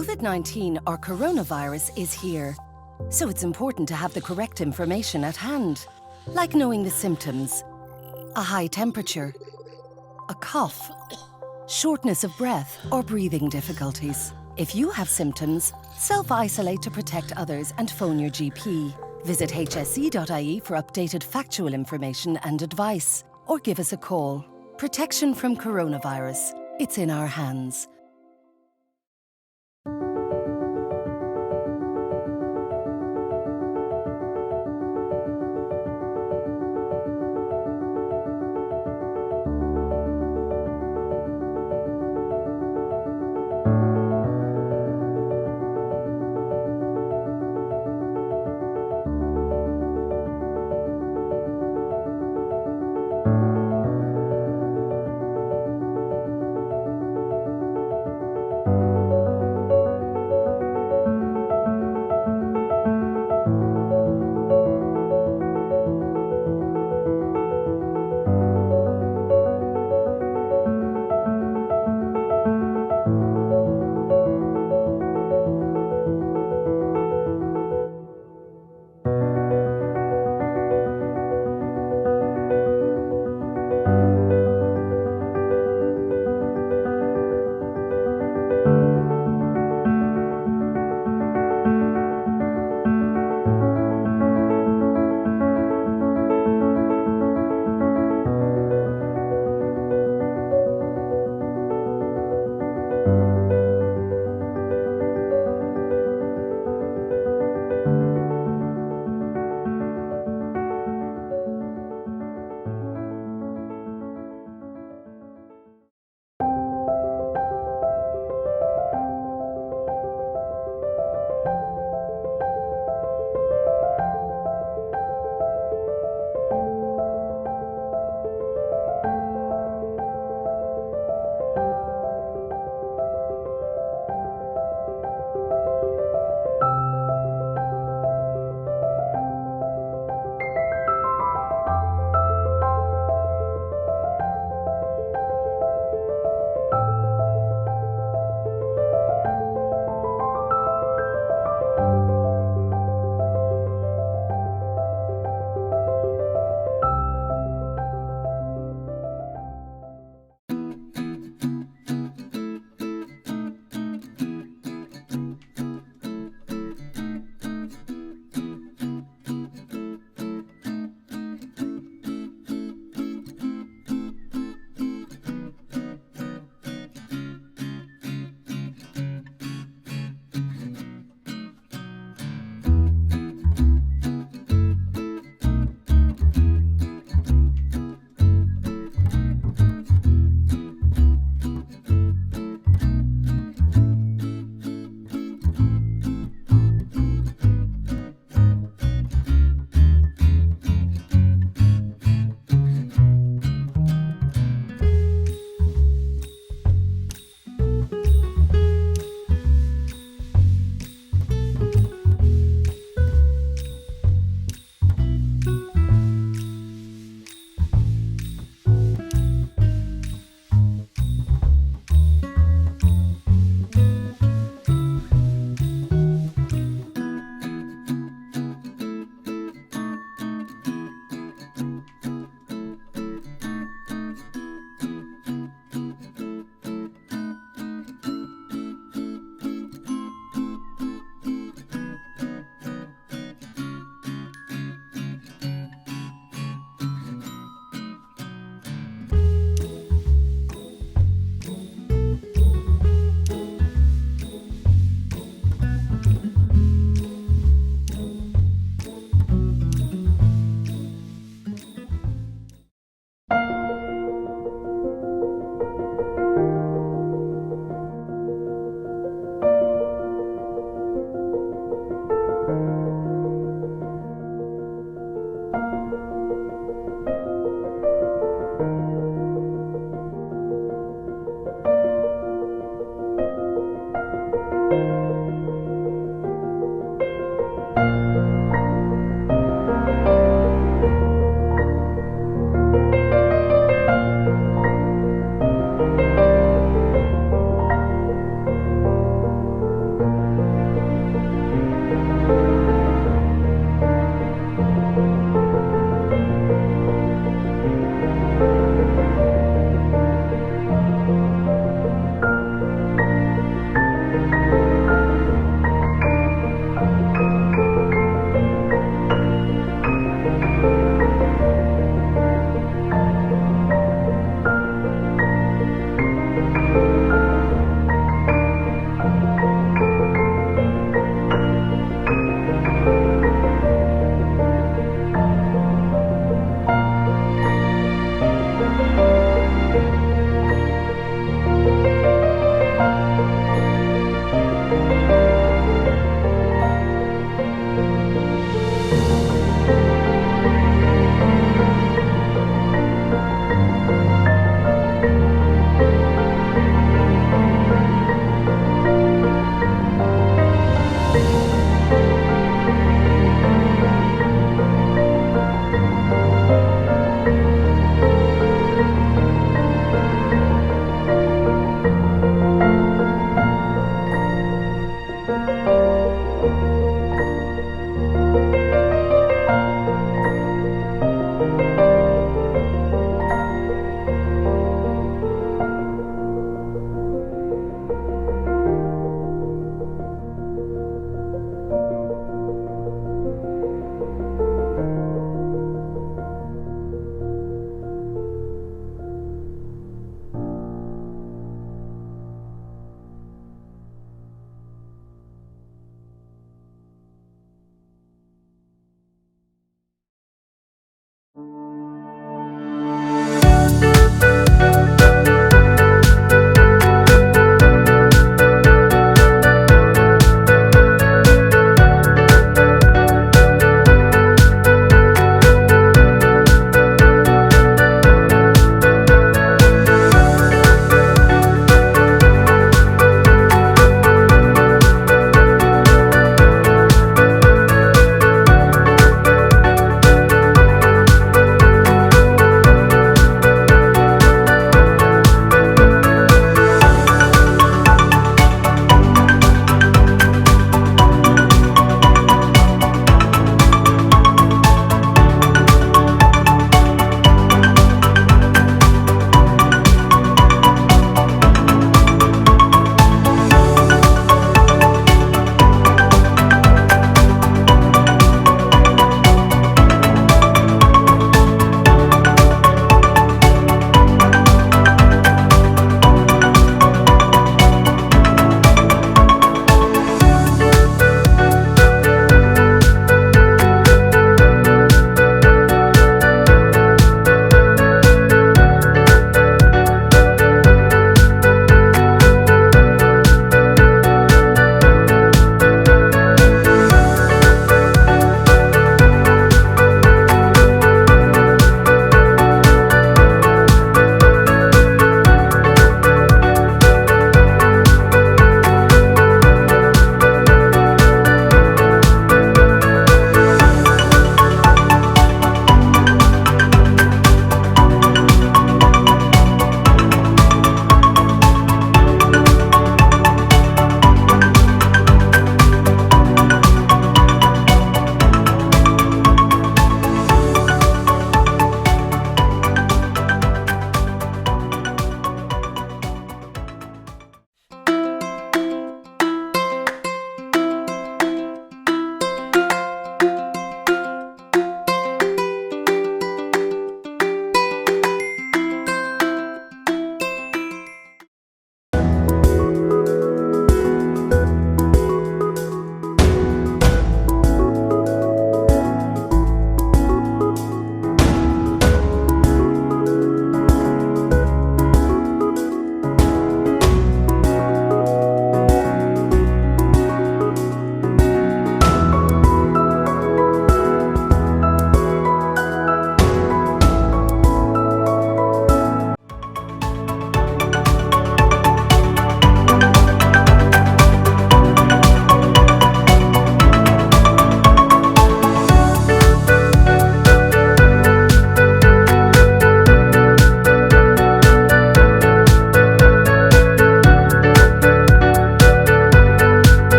COVID-19, or coronavirus, is here. So it's important to have the correct information at hand, like knowing the symptoms: a high temperature, a cough, shortness of breath, or breathing difficulties. If you have symptoms, self-isolate to protect others and phone your GP. Visit hse.ie for updated factual information and advice, or give us a call. Protection from coronavirus. It's in our hands.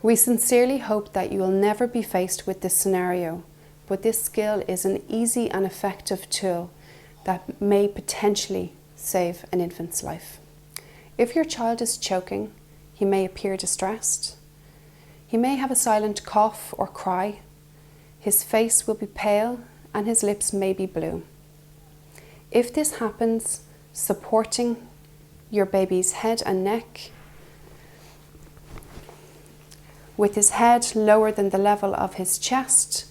We sincerely hope that you will never be faced with this scenario, but this skill is an easy and effective tool that may potentially save an infant's life. If your child is choking, he may appear distressed. He may have a silent cough or cry. His face will be pale and his lips may be blue. If this happens, supporting your baby's head and neck with his head lower than the level of his chest,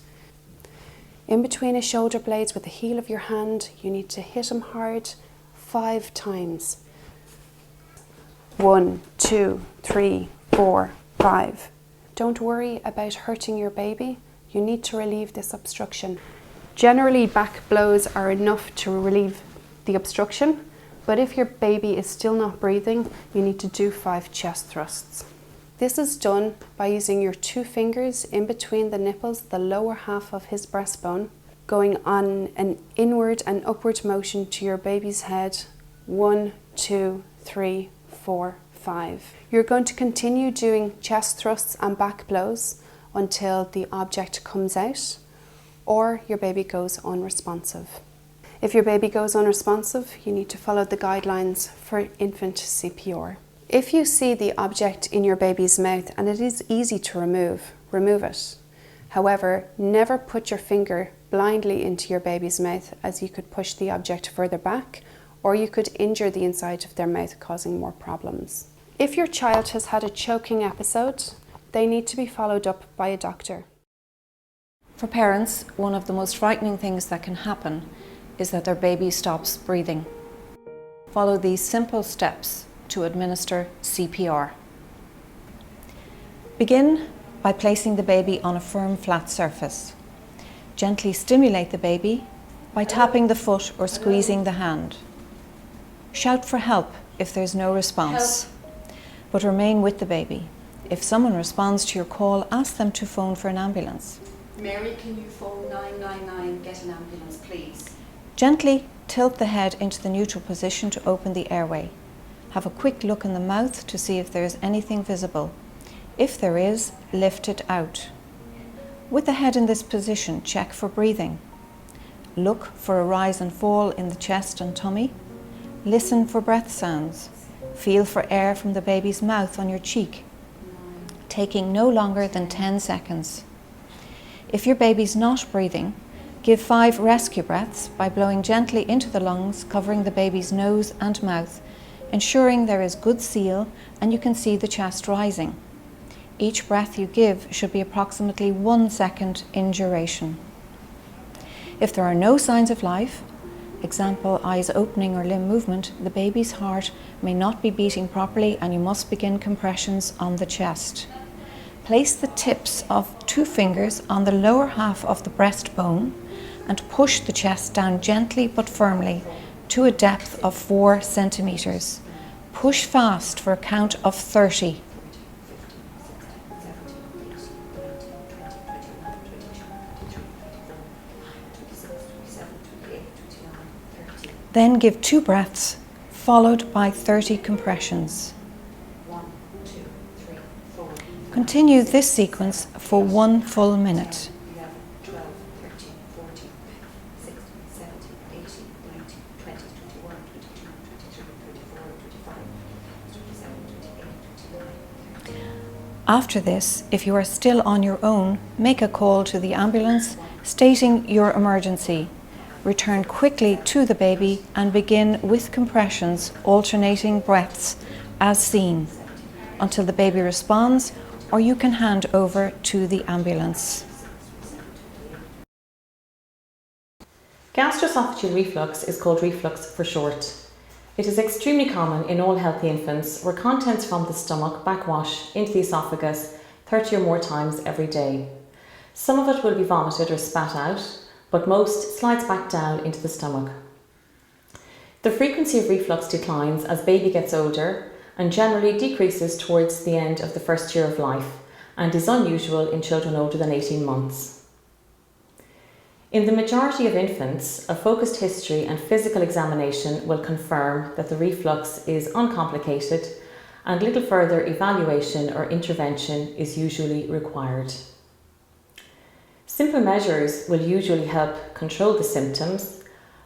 in between his shoulder blades with the heel of your hand, you need to hit him hard 5 times. 1, 2, 3, 4, 5. Don't worry about hurting your baby. You need to relieve this obstruction. Generally, back blows are enough to relieve the obstruction, but if your baby is still not breathing, you need to do 5 chest thrusts. This is done by using your 2 fingers in between the nipples, the lower half of his breastbone, going on an inward and upward motion to your baby's head. 1, 2, 3, 4, 5. You're going to continue doing chest thrusts and back blows until the object comes out or your baby goes unresponsive. If your baby goes unresponsive, you need to follow the guidelines for infant CPR. If you see the object in your baby's mouth and it is easy to remove it. However, never put your finger blindly into your baby's mouth, as you could push the object further back or you could injure the inside of their mouth, causing more problems. If your child has had a choking episode, they need to be followed up by a doctor. For parents, one of the most frightening things that can happen is that their baby stops breathing. Follow these simple steps to administer CPR. Begin by placing the baby on a firm, flat surface. Gently stimulate the baby by tapping the foot or squeezing the hand. Shout for help if there's no response, but remain with the baby. If someone responds to your call, ask them to phone for an ambulance. Mary, can you phone 999, get an ambulance, please? Gently tilt the head into the neutral position to open the airway. Have a quick look in the mouth to see if there is anything visible. If there is, lift it out. With the head in this position, check for breathing. Look for a rise and fall in the chest and tummy. Listen for breath sounds. Feel for air from the baby's mouth on your cheek, taking no longer than 10 seconds. If your baby's not breathing, give 5 rescue breaths by blowing gently into the lungs, covering the baby's nose and mouth, ensuring there is good seal and you can see the chest rising. Each breath you give should be approximately 1 second in duration. If there are no signs of life, example eyes opening or limb movement, the baby's heart may not be beating properly and you must begin compressions on the chest. Place the tips of 2 fingers on the lower half of the breastbone and push the chest down gently but firmly to a depth of 4 centimeters. Push fast for a count of 30. Then give 2 breaths, followed by 30 compressions. Continue this sequence for 1 full minute. After this, if you are still on your own, make a call to the ambulance stating your emergency. Return quickly to the baby and begin with compressions, alternating breaths as seen, until the baby responds, or you can hand over to the ambulance. Gastroesophageal reflux is called reflux for short. It is extremely common in all healthy infants, where contents from the stomach backwash into the esophagus 30 or more times every day. Some of it will be vomited or spat out, but most slides back down into the stomach. The frequency of reflux declines as baby gets older and generally decreases towards the end of the first year of life and is unusual in children older than 18 months. In the majority of infants, a focused history and physical examination will confirm that the reflux is uncomplicated and little further evaluation or intervention is usually required. Simple measures will usually help control the symptoms,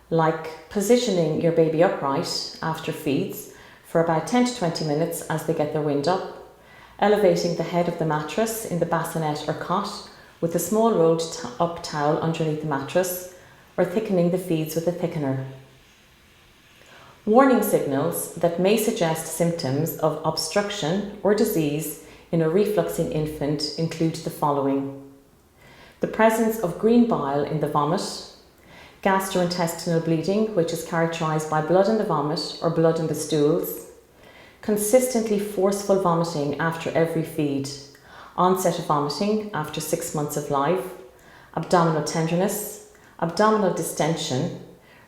like positioning your baby upright after feeds for about 10 to 20 minutes as they get their wind up, elevating the head of the mattress in the bassinet or cot with a small rolled up towel underneath the mattress, or thickening the feeds with a thickener. Warning signals that may suggest symptoms of obstruction or disease in a refluxing infant include the following: the presence of green bile in the vomit, gastrointestinal bleeding, which is characterised by blood in the vomit or blood in the stools, consistently forceful vomiting after every feed, onset of vomiting after 6 months of life, abdominal tenderness, abdominal distension,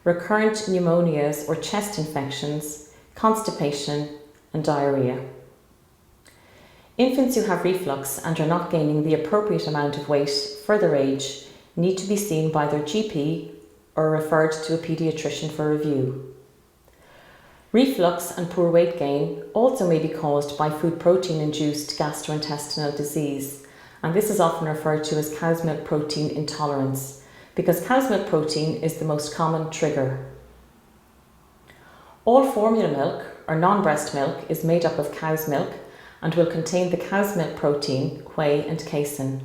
recurrent pneumonias or chest infections, constipation, and diarrhea. Infants who have reflux and are not gaining the appropriate amount of weight for their age need to be seen by their GP or referred to a paediatrician for review. Reflux and poor weight gain also may be caused by food protein-induced gastrointestinal disease, and this is often referred to as cow's milk protein intolerance, because cow's milk protein is the most common trigger. All formula milk or non-breast milk is made up of cow's milk and will contain the cow's milk protein, whey and casein.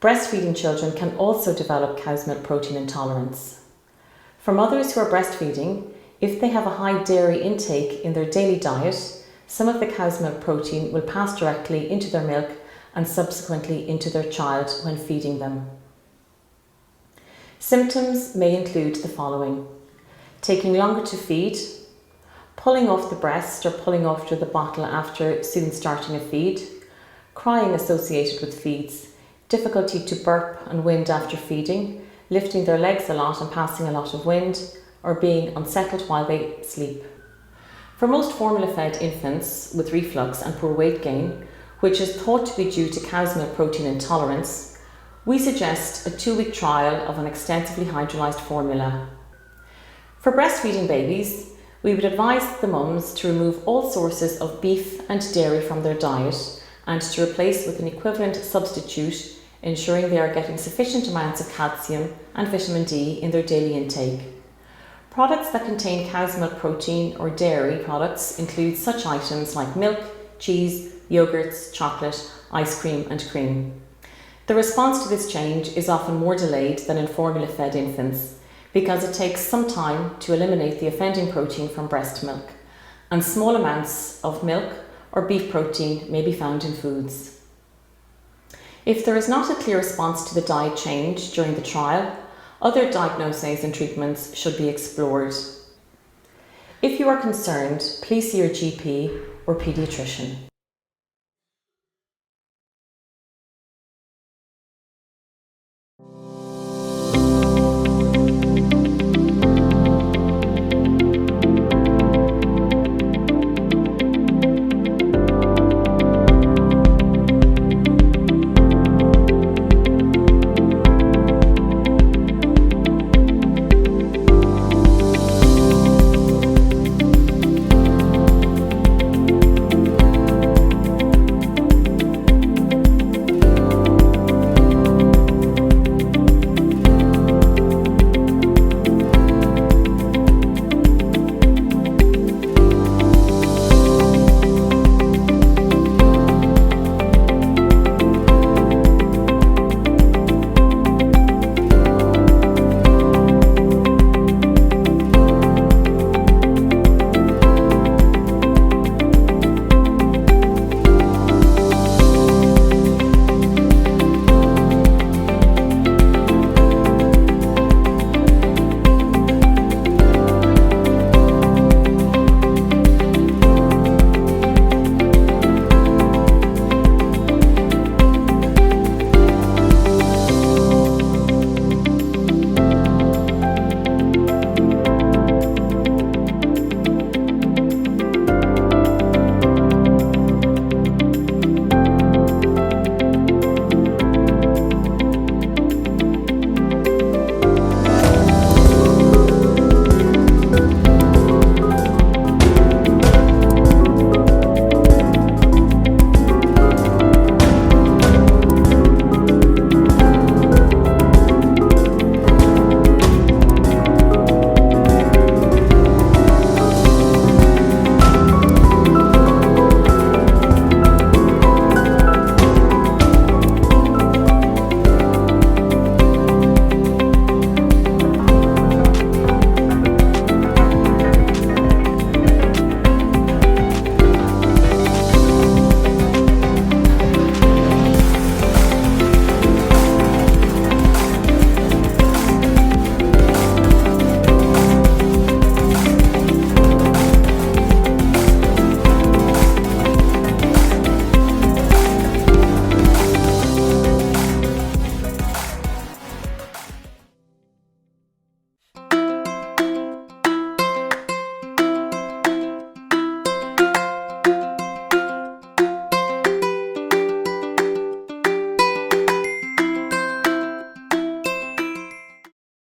Breastfeeding children can also develop cow's milk protein intolerance. For mothers who are breastfeeding, if they have a high dairy intake in their daily diet, some of the cow's milk protein will pass directly into their milk and subsequently into their child when feeding them. Symptoms may include the following: taking longer to feed, pulling off the breast or pulling off the bottle after soon starting a feed, crying associated with feeds, difficulty to burp and wind after feeding, lifting their legs a lot and passing a lot of wind, or being unsettled while they sleep. For most formula-fed infants with reflux and poor weight gain, which is thought to be due to cow's milk protein intolerance, we suggest a 2-week trial of an extensively hydrolyzed formula. For breastfeeding babies, we would advise the mums to remove all sources of beef and dairy from their diet and to replace with an equivalent substitute, ensuring they are getting sufficient amounts of calcium and vitamin D in their daily intake. Products that contain cow's milk protein or dairy products include such items like milk, cheese, yogurts, chocolate, ice cream and cream. The response to this change is often more delayed than in formula-fed infants because it takes some time to eliminate the offending protein from breast milk, and small amounts of milk or beef protein may be found in foods. If there is not a clear response to the diet change during the trial, other diagnoses and treatments should be explored. If you are concerned, please see your GP or paediatrician.